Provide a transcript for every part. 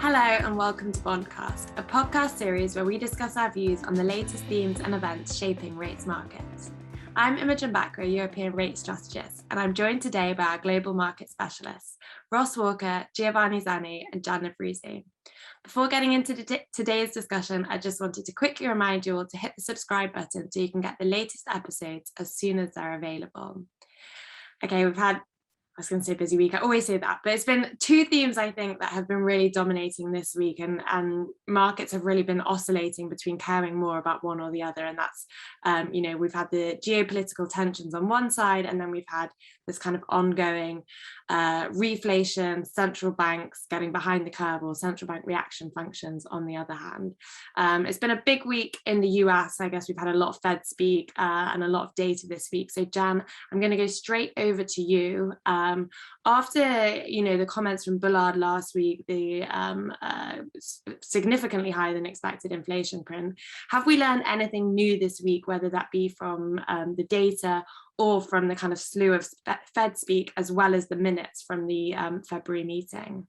Hello and welcome to Bondcast, a podcast series where we discuss our views on the latest themes and events shaping rates markets. I'm Imogen Bakra, European rate strategist, and I'm joined today by our global market specialists, Ross Walker, Giovanni Zanni, and Jan Nevruzi. Before getting into today's discussion, I just wanted to quickly remind you all to hit the subscribe button so you can get the latest episodes as soon as they're available. Okay, we've had, I was going to say busy week, I always say that, but it's been two themes I think that have been really dominating this week, and markets have really been oscillating between caring more about one or the other. And that's, we've had the geopolitical tensions on one side, and then we've had this kind of ongoing reflation, central banks getting behind the curve, or central bank reaction functions on the other hand. It's been a big week in the US. I guess we've had a lot of Fed speak and a lot of data this week. So Jan, I'm going to go straight over to you. After the comments from Bullard last week, the significantly higher than expected inflation print, have we learned anything new this week, whether that be from the data or from the kind of slew of Fed speak, as well as the minutes from the February meeting?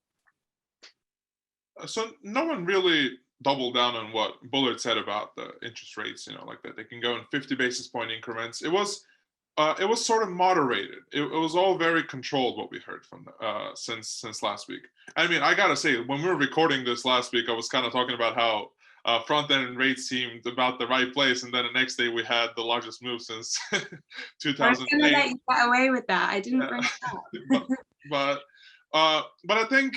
So no one really doubled down on what Bullard said about the interest rates, like that they can go in 50 basis point increments. It was sort of moderated. It was all very controlled, what we heard from since last week. I mean, I gotta say, when we were recording this last week, I was kind of talking about how front-end rates seemed about the right place, and then the next day we had the largest move since 2008. I was going to let you get away with that. I didn't bring it up. but I think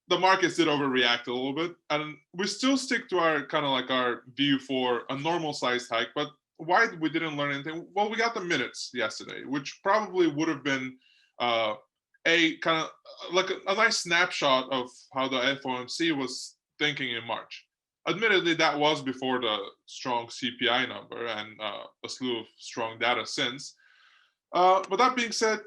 the markets did overreact a little bit, and we still stick to our kind of like our view for a normal sized hike. But why we didn't learn anything? Well, we got the minutes yesterday, which probably would have been a kind of like a nice snapshot of how the FOMC was thinking in March. Admittedly, that was before the strong CPI number and a slew of strong data since. But that being said,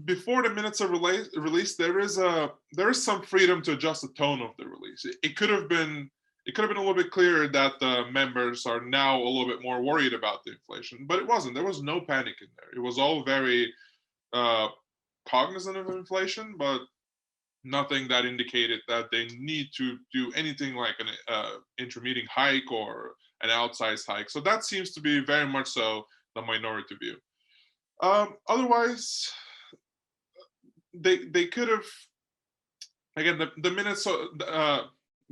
before the minutes are released, there is some freedom to adjust the tone of the release. It could have been a little bit clearer that the members are now a little bit more worried about the inflation, but it wasn't. There was no panic in there. It was all very cognizant of inflation, but nothing that indicated that they need to do anything like an intermediate hike or an outsized hike. So that seems to be very much so the minority view. Otherwise, they could have, again, the minutes,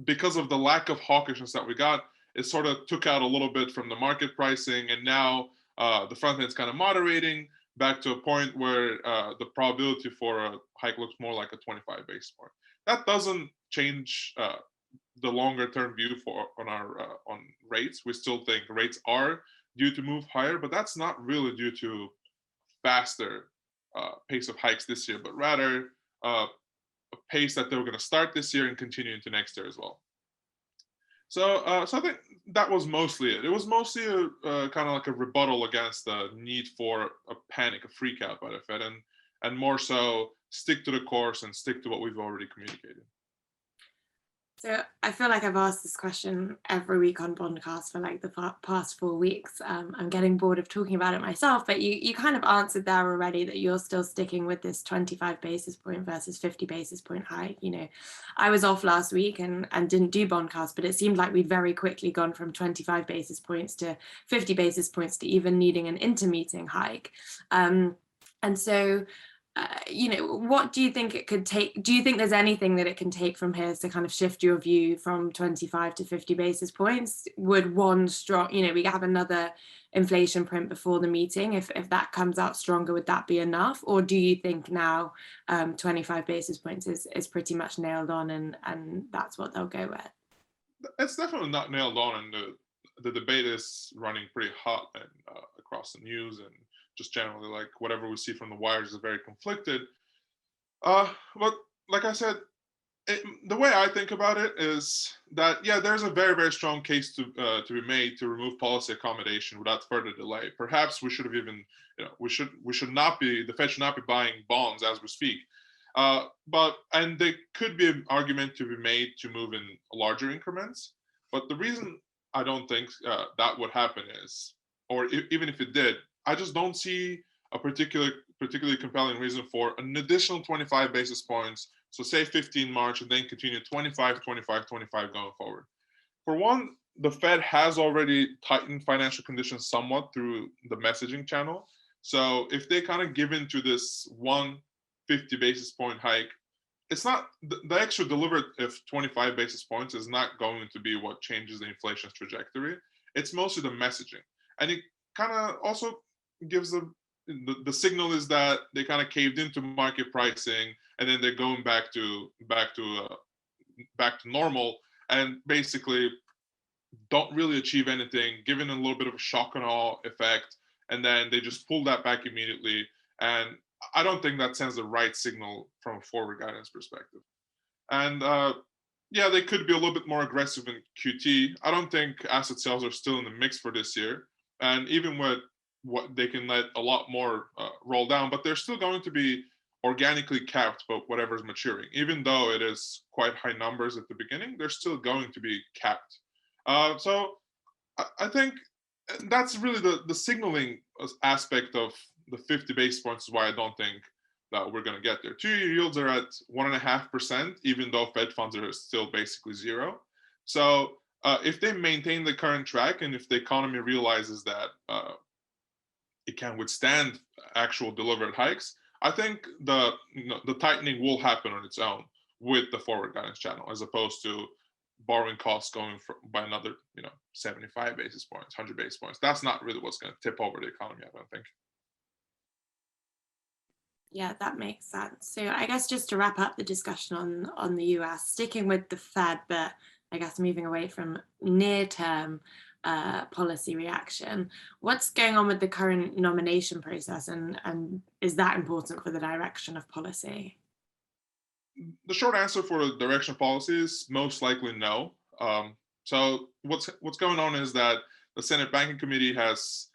because of the lack of hawkishness that we got, it sort of took out a little bit from the market pricing, and now the front end is kind of moderating back to a point where the probability for a hike looks more like a 25 basis point. That doesn't change the longer term view on rates. We still think rates are due to move higher, but that's not really due to faster pace of hikes this year, but rather a pace that they were going to start this year and continue into next year as well. So I think that was mostly it. It was mostly a kind of like a rebuttal against the need for a panic, a freak out by the Fed, and more so stick to the course and stick to what we've already communicated. So I feel like I've asked this question every week on Bondcast for like the past 4 weeks. I'm getting bored of talking about it myself, but you kind of answered there already that you're still sticking with this 25 basis point versus 50 basis point hike. I was off last week and didn't do Bondcast, but it seemed like we'd very quickly gone from 25 basis points to 50 basis points to even needing an intermeeting hike. And so what do you think it could take? Do you think there's anything that it can take from here to kind of shift your view from 25 to 50 basis points? Would one strong, we have another inflation print before the meeting. If that comes out stronger, would that be enough? Or do you think now 25 basis points is pretty much nailed on and that's what they'll go with? It's definitely not nailed on, and the debate is running pretty hot and across the news, and just generally, like, whatever we see from the wires is very conflicted. But like I said, the way I think about it is that, yeah, there's a very, very strong case to be made to remove policy accommodation without further delay. Perhaps we should have even, the Fed should not be buying bonds as we speak. And there could be an argument to be made to move in larger increments. But the reason I don't think that would happen is, or even if it did, I just don't see a particularly compelling reason for an additional 25 basis points So say 15 March and then continue 25, 25, 25 going forward. For one, the Fed has already tightened financial conditions somewhat through the messaging channel. So if they kind of give into this 150 basis point hike, it's not the extra delivered of 25 basis points is not going to be what changes the inflation's trajectory. It's mostly the messaging. And it kind of also gives the signal is that they kind of caved into market pricing, and then they're going back to normal, and basically don't really achieve anything, given a little bit of a shock and awe effect, and then they just pull that back immediately. And I don't think that sends the right signal from a forward guidance perspective. And yeah, they could be a little bit more aggressive in QT. I don't think asset sales are still in the mix for this year. And even with what they can let a lot more roll down, but they're still going to be organically capped by whatever's maturing. Even though it is quite high numbers at the beginning, they're still going to be capped. So I think that's really the signaling aspect of the 50 basis points is why I don't think that we're going to get there. 2-year yields are at 1.5%, even though Fed funds are still basically zero. So if they maintain the current track, and if the economy realizes that it can withstand actual delivered hikes, I think the tightening will happen on its own with the forward guidance channel, as opposed to borrowing costs going by another 75 basis points, 100 basis points. That's not really what's going to tip over the economy, I don't think. Yeah, that makes sense. So I guess just to wrap up the discussion on the US, sticking with the Fed, but I guess moving away from near-term policy reaction, what's going on with the current nomination process, and is that important for the direction of policy? The short answer for the direction of policy is most likely no. So what's going on is that the Senate Banking Committee has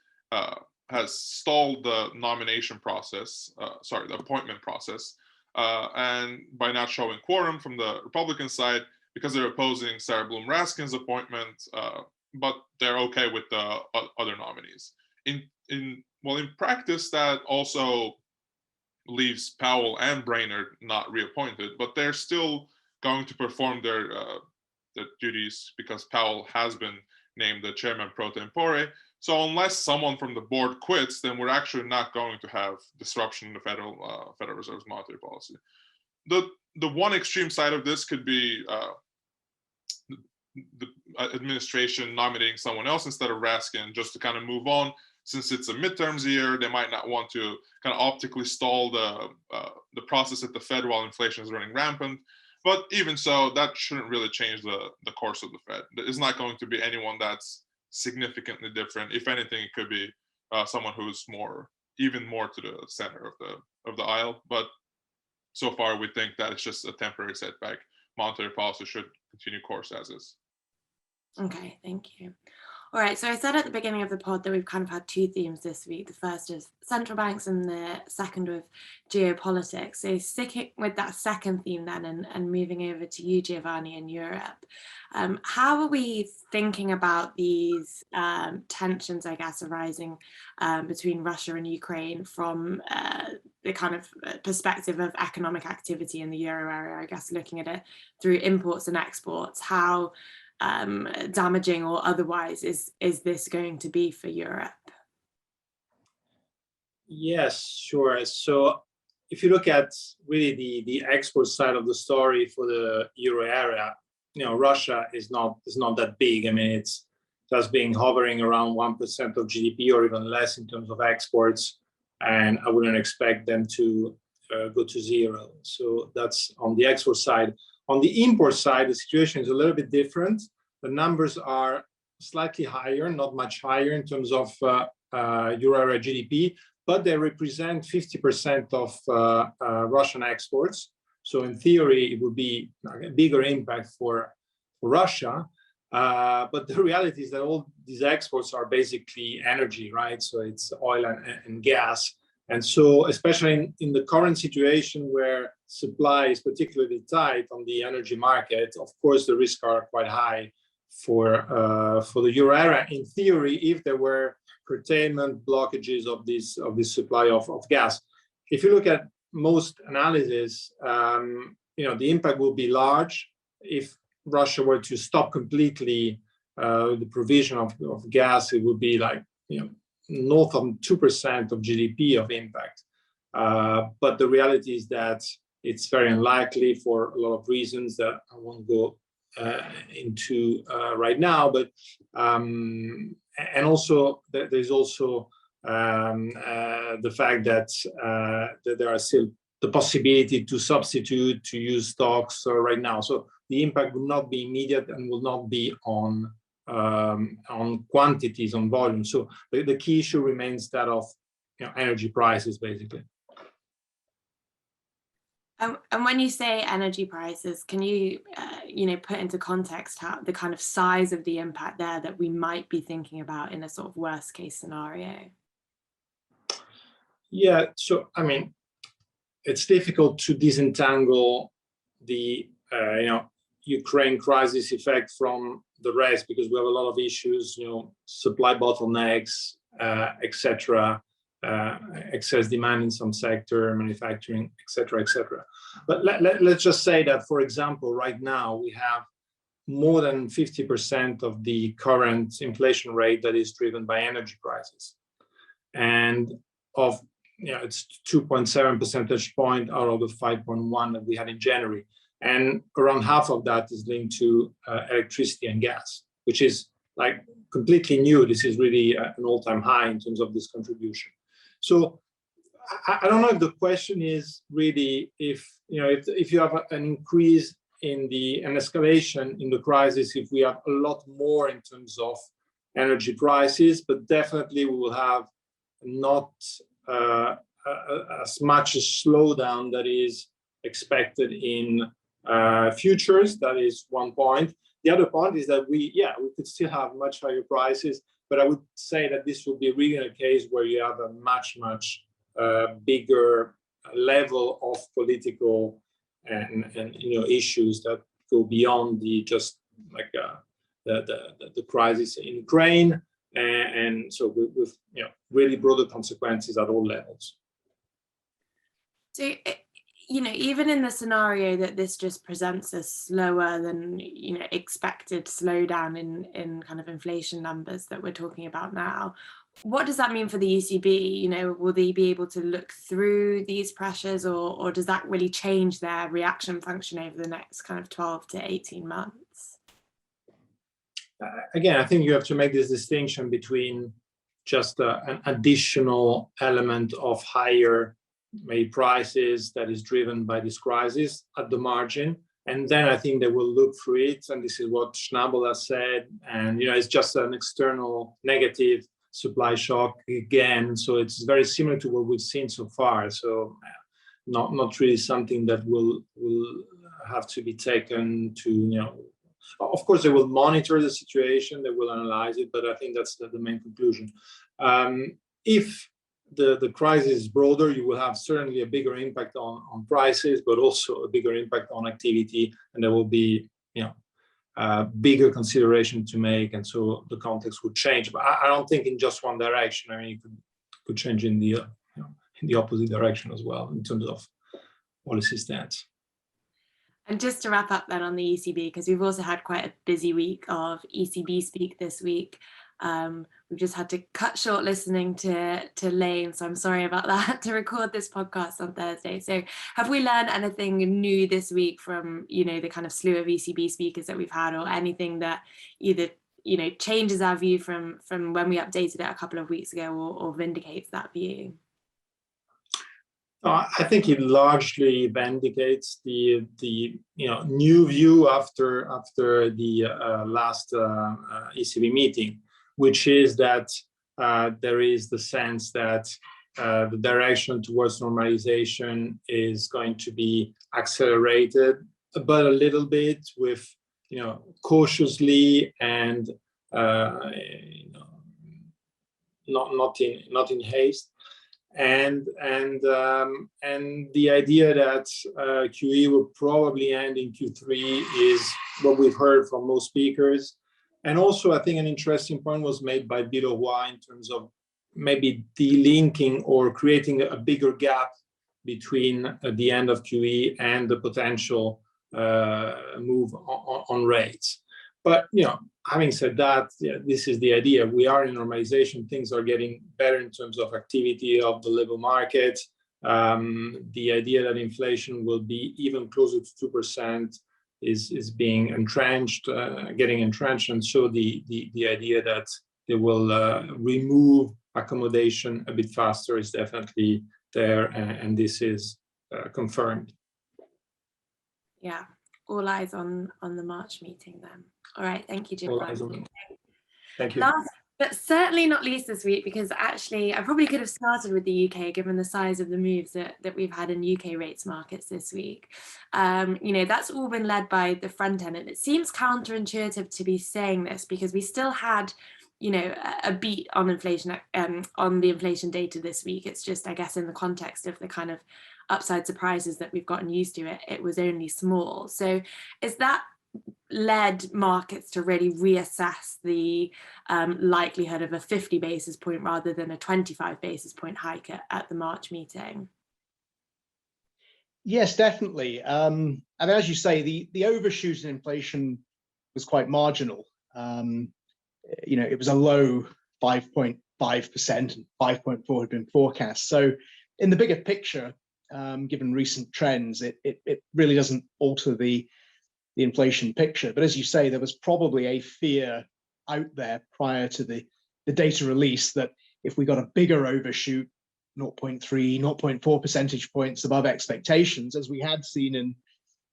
stalled the nomination process, the appointment process, and by not showing quorum from the Republican side, because they're opposing Sarah Bloom Raskin's appointment, but they're okay with the other nominees. In practice, that also leaves Powell and Brainerd not reappointed, but they're still going to perform their duties because Powell has been named the chairman pro tempore. So unless someone from the board quits, then we're actually not going to have disruption in the Federal Reserve's monetary policy. The one extreme side of this could be the administration nominating someone else instead of Raskin, just to kind of move on. Since it's a midterms year, they might not want to kind of optically stall the process at the Fed while inflation is running rampant. But even so, that shouldn't really change the course of the Fed. It's not going to be anyone that's significantly different. If anything, it could be someone who's even more to the center of the aisle. But so far, we think that it's just a temporary setback. Monetary policy should continue course as is. Okay, thank you. All right, so I said at the beginning of the pod that we've kind of had two themes this week. The first is central banks and the second with geopolitics. So sticking with that second theme then and moving over to you, Giovanni, in Europe, how are we thinking about these tensions, I guess, arising between Russia and Ukraine from the kind of perspective of economic activity in the euro area, I guess, looking at it through imports and exports? How damaging or otherwise is this going to be for Europe? Yes, sure. So if you look at really the export side of the story for the euro area, Russia is not that big. I mean, it's just being hovering around 1% of GDP or even less in terms of exports, and I wouldn't expect them to go to zero. So that's on the export side. On the import side, the situation is a little bit different. The numbers are slightly higher, not much higher in terms of euro area GDP, but they represent 50% of Russian exports. So in theory, it would be a bigger impact for Russia. But the reality is that all these exports are basically energy, right? So it's oil and gas. And so, especially in the current situation where supply is particularly tight on the energy market, of course, the risks are quite high for the euro area. In theory, if there were curtailment blockages of this supply of gas. If you look at most analysis, the impact will be large. If Russia were to stop completely the provision of gas, it would be like north of 2% of GDP of impact. But the reality is that it's very unlikely for a lot of reasons that I won't go into right now. But and also there's also the fact that there are still the possibility to substitute, to use stocks right now. So the impact will not be immediate and will not be on quantities, on volume. So the key issue remains that of energy prices, basically. And when you say energy prices, can you put into context how the kind of size of the impact there that we might be thinking about in a sort of worst case scenario? Yeah, so I mean, it's difficult to disentangle the Ukraine crisis effect from the rest, because we have a lot of issues, supply bottlenecks, etc., excess demand in some sector, manufacturing, etc., etc. But let's just say that, for example, right now we have more than 50% of the current inflation rate that is driven by energy prices, and it's 2.7 percentage point out of the 5.1 that we had in January. And around half of that is linked to electricity and gas, which is like completely new. This is really an all-time high in terms of this contribution. So I don't know if the question is really if you have an increase in an escalation in the crisis, if we have a lot more in terms of energy prices, but definitely we will have not as much a slowdown that is expected in futures. That is one point. The other point is that we could still have much higher prices, but I would say that this will be really a case where you have a much bigger level of political and issues that go beyond just like the crisis in Ukraine, and so with really broader consequences at all levels. So, even in the scenario that this just presents a slower than expected slowdown in kind of inflation numbers that we're talking about now, what does that mean for the ECB? Will they be able to look through these pressures, or does that really change their reaction function over the next kind of 12 to 18 months? Again, I think you have to make this distinction between just an additional element of higher prices that is driven by this crisis at the margin, and then I think they will look through it, and this is what Schnabel has said, and it's just an external negative supply shock again, so it's very similar to what we've seen so far. So not really something that will have to be taken to of course they will monitor the situation, they will analyze it, but I think that's the main conclusion. If the crisis is broader, you will have certainly a bigger impact on prices, but also a bigger impact on activity, and there will be bigger consideration to make, and so the context would change. But I don't think in just one direction. I mean, it could change in the opposite direction as well in terms of policy stance. And just to wrap up then on the ECB, because we've also had quite a busy week of ECB speak this week. We've just had to cut short listening to Lane, so I'm sorry about that, to record this podcast on Thursday. So have we learned anything new this week from the kind of slew of ECB speakers that we've had, or anything that either changes our view from when we updated it a couple of weeks ago, or vindicates that view? I think it largely vindicates the new view after the last ECB meeting, which is that there is the sense that the direction towards normalization is going to be accelerated, but a little bit with cautiously and not in haste. And the idea that QE will probably end in Q3 is what we've heard from most speakers. And also, I think an interesting point was made by Bilowa in terms of maybe delinking or creating a bigger gap between the end of QE and the potential move on rates. But having said that, this is the idea. We are in normalization. Things are getting better in terms of activity of the labor market. The idea that inflation will be even closer to 2% is being entrenched, getting entrenched, and so the idea that they will remove accommodation a bit faster is definitely there, and this is confirmed. Yeah, all eyes on the March meeting then. All right, thank you, Giovanni. Thank you. Last, but certainly not least this week, because actually I probably could have started with the UK given the size of the moves that we've had in UK rates markets this week. That's all been led by the front end, and it seems counterintuitive to be saying this because we still had a beat on inflation, on the inflation data this week. It's just, I guess, in the context of the kind of upside surprises that we've gotten used to, it was only small. So is that led markets to really reassess the likelihood of a 50 basis point rather than a 25 basis point hike at the March meeting? Yes, definitely. And as you say, the overshoot in inflation was quite marginal. It was a low 5.5%, and 5.4 had been forecast. So in the bigger picture, given recent trends, it really doesn't alter the inflation picture. But as you say, there was probably a fear out there prior to the data release that if we got a bigger overshoot, 0.3, 0.4 percentage points above expectations, as we had seen in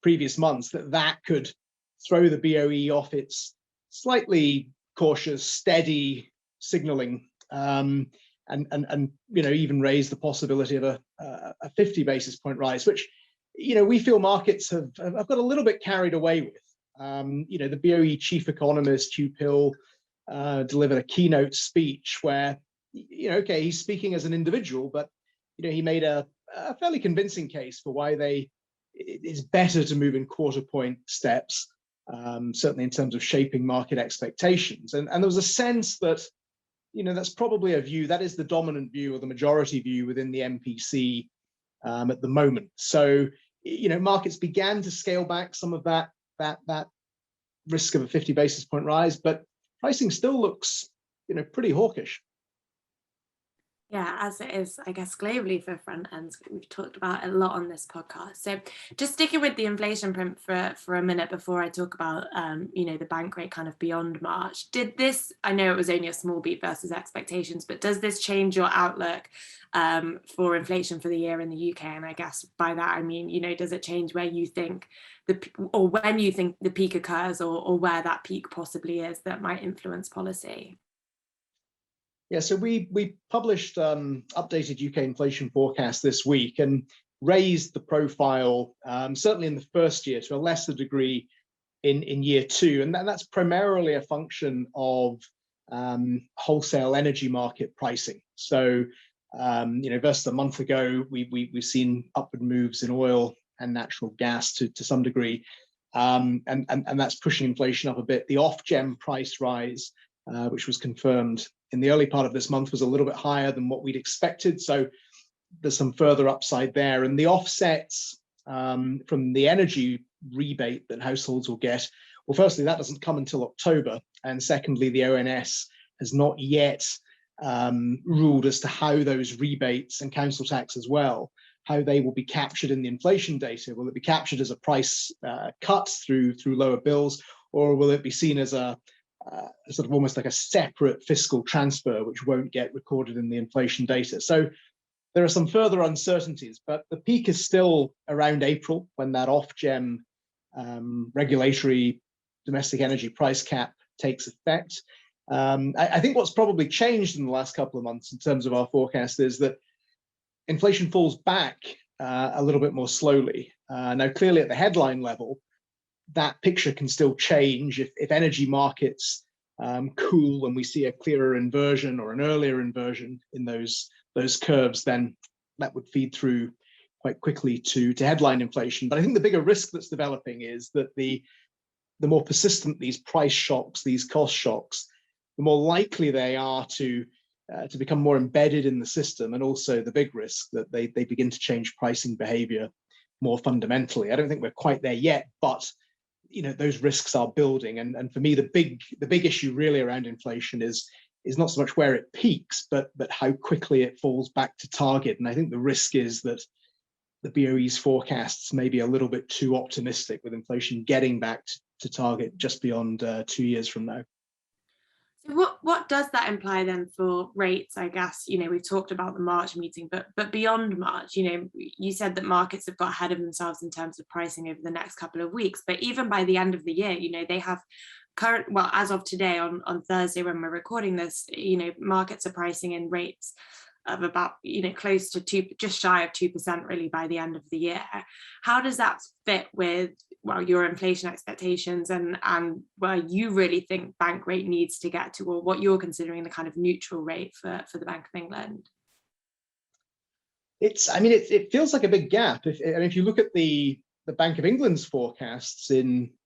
previous months, that could throw the BOE off its slightly cautious, steady signaling, and even raise the possibility of a 50 basis point rise, which we feel markets have got a little bit carried away with. The BOE chief economist Hugh Pill delivered a keynote speech where he's speaking as an individual, but he made a fairly convincing case for why it's better to move in quarter point steps, certainly in terms of shaping market expectations. And there was a sense that that's probably a view that is the dominant view or the majority view within the MPC at the moment. So markets began to scale back some of that risk of a 50 basis point rise, but pricing still looks pretty hawkish. Yeah, as it is, I guess, globally for front ends. We've talked about it a lot on this podcast. So just sticking with the inflation print for a minute before I talk about, the bank rate kind of beyond March. Did this, I know it was only a small beat versus expectations, but does this change your outlook for inflation for the year in the UK? And I guess by that, I mean, does it change where you think when you think the peak occurs or where that peak possibly is that might influence policy? Yeah, so we published updated UK inflation forecast this week and raised the profile, certainly in the first year, to a lesser degree in year two. And that's primarily a function of wholesale energy market pricing. So, versus a month ago, we've seen upward moves in oil and natural gas to some degree. And that's pushing inflation up a bit. The off-gem price rise, which was confirmed in the early part of this month, was a little bit higher than what we'd expected. So there's some further upside there. And the offsets from the energy rebate that households will get, well, firstly, that doesn't come until October. And secondly, the ONS has not yet ruled as to how those rebates and council tax as well, how they will be captured in the inflation data. Will it be captured as a price cut through lower bills, or will it be seen as a sort of almost like a separate fiscal transfer, which won't get recorded in the inflation data? So there are some further uncertainties, but the peak is still around April when that off-gem regulatory domestic energy price cap takes effect. I think what's probably changed in the last couple of months in terms of our forecast is that inflation falls back a little bit more slowly. Now, clearly at the headline level, that picture can still change if energy markets cool and we see a clearer inversion or an earlier inversion in those curves, then that would feed through quite quickly to headline inflation. But I think the bigger risk that's developing is that the more persistent these price shocks, these cost shocks, the more likely they are to to become more embedded in the system, and also the big risk that they begin to change pricing behavior more fundamentally. I don't think we're quite there yet, but those risks are building. And for me, the big issue really around inflation is not so much where it peaks, but how quickly it falls back to target. And I think the risk is that the BOE's forecasts may be a little bit too optimistic, with inflation getting back to target just beyond 2 years from now. So what does that imply then for rates? I guess, we've talked about the March meeting, but beyond March, you said that markets have got ahead of themselves in terms of pricing over the next couple of weeks. But even by the end of the year, they have as of today, on Thursday when we're recording this, markets are pricing in rates of about, close to just shy of 2% really by the end of the year. How does that fit with your inflation expectations and where you really think bank rate needs to get to, or what you're considering the kind of neutral rate for the Bank of England? It feels like a big gap. If you look at the Bank of England's forecasts at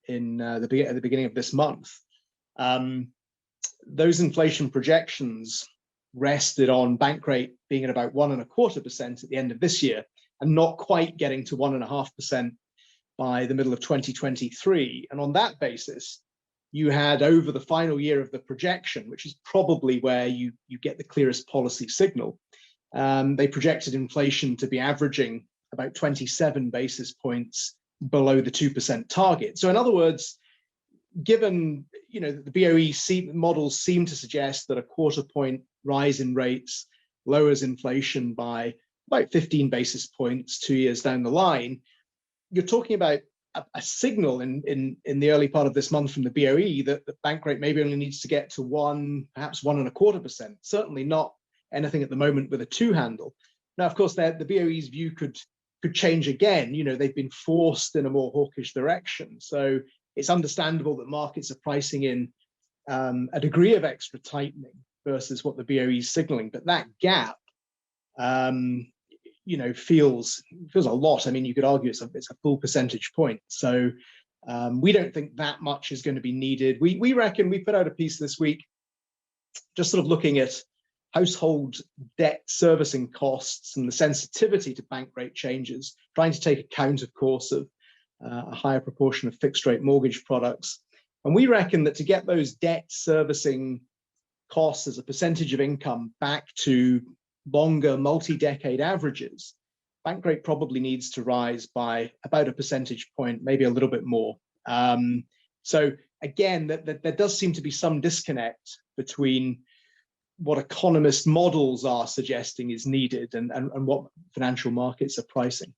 the beginning of this month, those inflation projections rested on bank rate being at about 1.25% at the end of this year, and not quite getting to 1.5% by the middle of 2023. And on that basis, you had, over the final year of the projection, which is probably where you get the clearest policy signal, they projected inflation to be averaging about 27 basis points below the 2% target. So in other words, given the BOE models seem to suggest that a 0.25 point rise in rates lowers inflation by about 15 basis points 2 years down the line, you're talking about a signal in the early part of this month from the BOE that the bank rate maybe only needs to get to perhaps 1.25%. Certainly not anything at the moment with a 2 handle. Now, of course, the BOE's view could change again. They've been forced in a more hawkish direction. So it's understandable that markets are pricing in a degree of extra tightening versus what the BOE is signaling. But that gap, feels a lot. You could argue it's a full percentage point. So we don't think that much is going to be needed. We reckon, we put out a piece this week just sort of looking at household debt servicing costs and the sensitivity to bank rate changes, trying to take account, of course, of a higher proportion of fixed rate mortgage products. And we reckon that to get those debt servicing costs as a percentage of income back to longer multi-decade averages, bank rate probably needs to rise by about a percentage point, maybe a little bit more. So again, there does seem to be some disconnect between what economist models are suggesting is needed and what financial markets are pricing.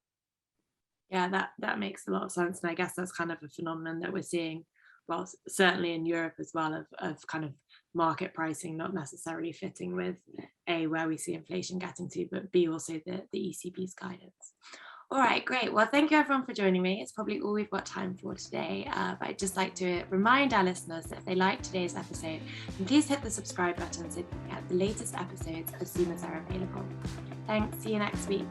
Yeah, that makes a lot of sense. And I guess that's kind of a phenomenon that we're seeing, well, certainly in Europe as well, of kind of market pricing not necessarily fitting with A, where we see inflation getting to, but B, also the ECB's guidance. All right, great. Well, thank you everyone for joining me. It's probably all we've got time for today, but I'd just like to remind our listeners that if they like today's episode, then please hit the subscribe button so you can get the latest episodes as soon as they're available. Thanks, see you next week.